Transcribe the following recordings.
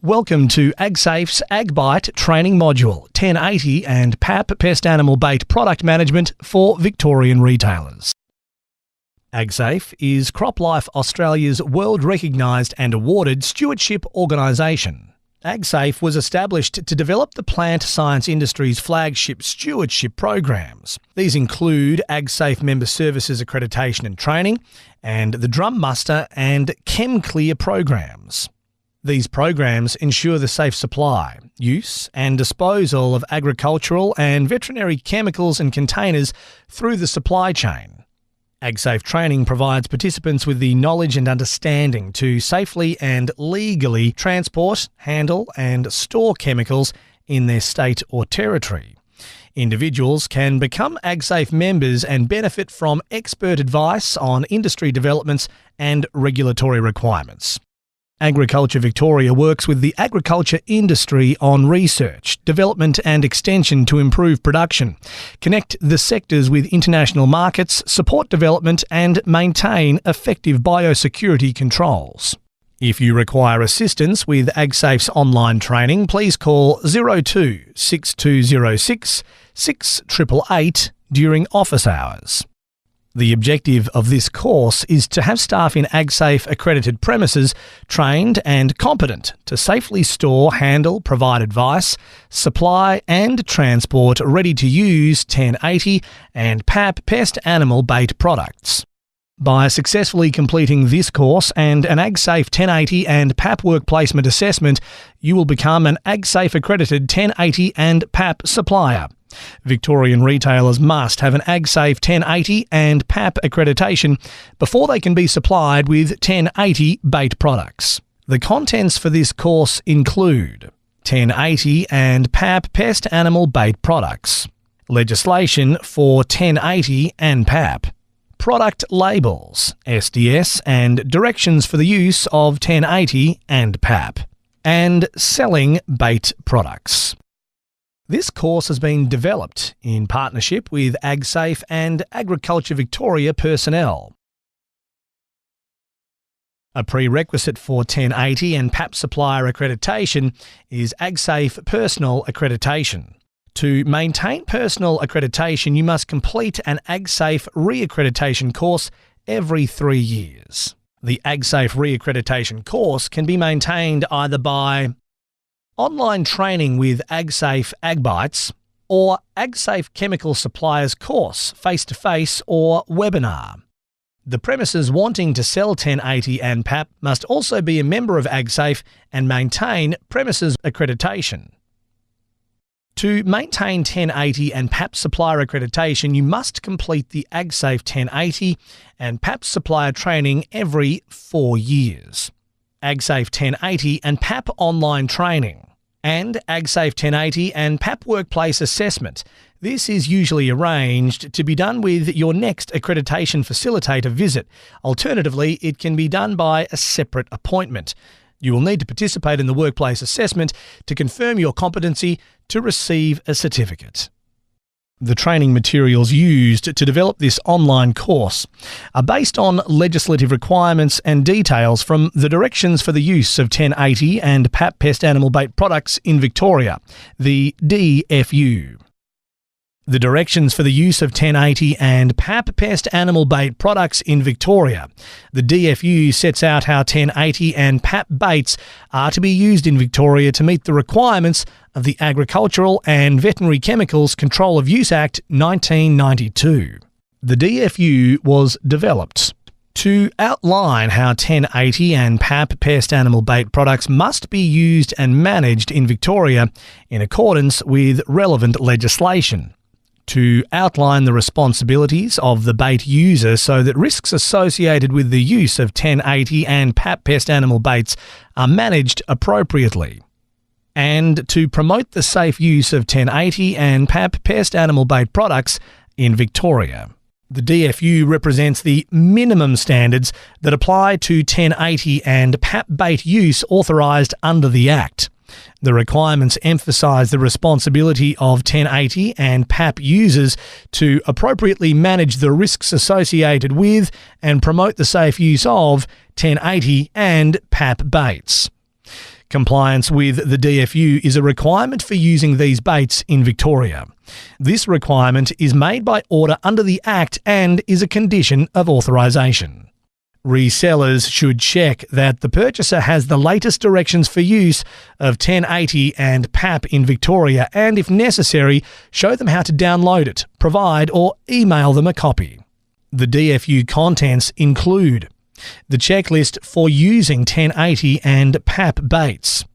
Welcome to AgSafe's AgBite training module 1080 and PAPP Pest Animal Bait Product Management for Victorian retailers. AgSafe is CropLife Australia's world recognised and awarded stewardship organisation. AgSafe was established to develop the plant science industry's flagship stewardship programs. These include AgSafe Member Services Accreditation and Training and the Drum Muster and ChemClear programs. These programs ensure the safe supply, use and disposal of agricultural and veterinary chemicals and containers through the supply chain. AgSafe training provides participants with the knowledge and understanding to safely and legally transport, handle and store chemicals in their state or territory. Individuals can become AgSafe members and benefit from expert advice on industry developments and regulatory requirements. Agriculture Victoria works with the agriculture industry on research, development and extension to improve production, connect the sectors with international markets, support development and maintain effective biosecurity controls. If you require assistance with AgSafe's online training, please call 02 6206 6888 during office hours. The objective of this course is to have staff in AgSafe accredited premises trained and competent to safely store, handle, provide advice, supply and transport ready-to-use 1080 and PAPP Pest Animal Bait products. By successfully completing this course and an AgSafe 1080 and PAPP work placement assessment, you will become an AgSafe accredited 1080 and PAPP supplier. Victorian retailers must have an AgSafe 1080 and PAPP accreditation before they can be supplied with 1080 bait products. The contents for this course include 1080 and PAPP Pest Animal Bait products, legislation for 1080 and PAPP, product labels, SDS and directions for the use of 1080 and PAPP, and selling bait products. This course has been developed in partnership with AgSafe and Agriculture Victoria personnel. A prerequisite for 1080 and PAPP supplier accreditation is AgSafe personal accreditation. To maintain personal accreditation, you must complete an AgSafe re-accreditation course every 3 years. The AgSafe re-accreditation course can be maintained either by online training with AgSafe AgBites or AgSafe Chemical Suppliers course, face-to-face or webinar. The premises wanting to sell 1080 and PAPP must also be a member of AgSafe and maintain premises accreditation. To maintain 1080 and PAPP supplier accreditation, you must complete the AgSafe 1080 and PAPP supplier training every 4 years. AgSafe 1080 and PAPP online training, and AgSafe 1080 and PAPP workplace assessment. This is usually arranged to be done with your next accreditation facilitator visit. Alternatively, it can be done by a separate appointment. You will need to participate in the workplace assessment to confirm your competency to receive a certificate. The training materials used to develop this online course are based on legislative requirements and details from the Directions for the Use of 1080 and PAPP Pest Animal Bait Products in Victoria, the DFU. The Directions for the Use of 1080 and PAPP Pest Animal Bait Products in Victoria, the DFU, sets out how 1080 and PAPP baits are to be used in Victoria to meet the requirements of the Agricultural and Veterinary Chemicals Control of Use Act 1992. The DFU was developed to outline how 1080 and PAPP Pest Animal Bait products must be used and managed in Victoria in accordance with relevant legislation, to outline the responsibilities of the bait user so that risks associated with the use of 1080 and PAPP Pest Animal Baits are managed appropriately, and to promote the safe use of 1080 and PAPP Pest Animal Bait products in Victoria. The DFU represents the minimum standards that apply to 1080 and PAPP bait use authorised under the Act. The requirements emphasise the responsibility of 1080 and PAPP users to appropriately manage the risks associated with and promote the safe use of 1080 and PAPP baits. Compliance with the DFU is a requirement for using these baits in Victoria. This requirement is made by order under the Act and is a condition of authorisation. Resellers should check that the purchaser has the latest directions for use of 1080 and PAPP in Victoria and, if necessary, show them how to download it, provide or email them a copy. The DFU contents include the checklist for using 1080 and PAPP baits,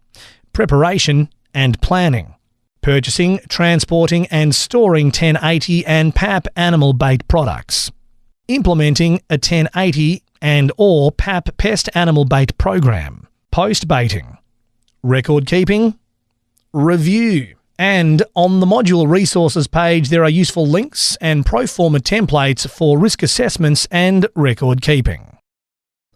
preparation and planning, purchasing, transporting and storing 1080 and PAPP animal bait products, implementing a 1080 and or PAPP pest animal bait program, post-baiting, record keeping, review, and on the module resources page there are useful links and pro forma templates for risk assessments and record keeping.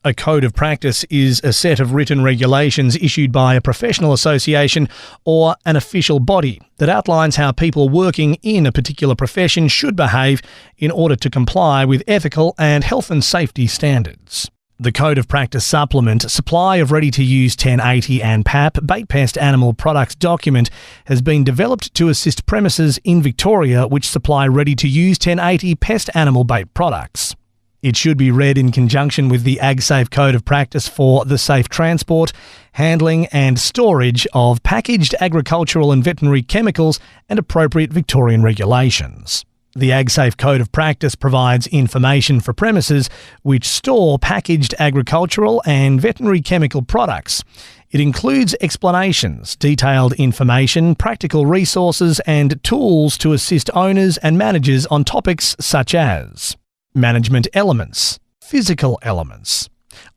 A code of practice is a set of written regulations issued by a professional association or an official body that outlines how people working in a particular profession should behave in order to comply with ethical and health and safety standards. The Code of Practice Supplement Supply of Ready-to-Use 1080 and PAPP Bait Pest Animal Products document has been developed to assist premises in Victoria which supply ready-to-use 1080 pest animal bait products. It should be read in conjunction with the AgSafe Code of Practice for the safe transport, handling and storage of packaged agricultural and veterinary chemicals and appropriate Victorian regulations. The AgSafe Code of Practice provides information for premises which store packaged agricultural and veterinary chemical products. It includes explanations, detailed information, practical resources and tools to assist owners and managers on topics such as management elements, physical elements,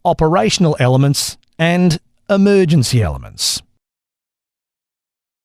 operational elements, and emergency elements.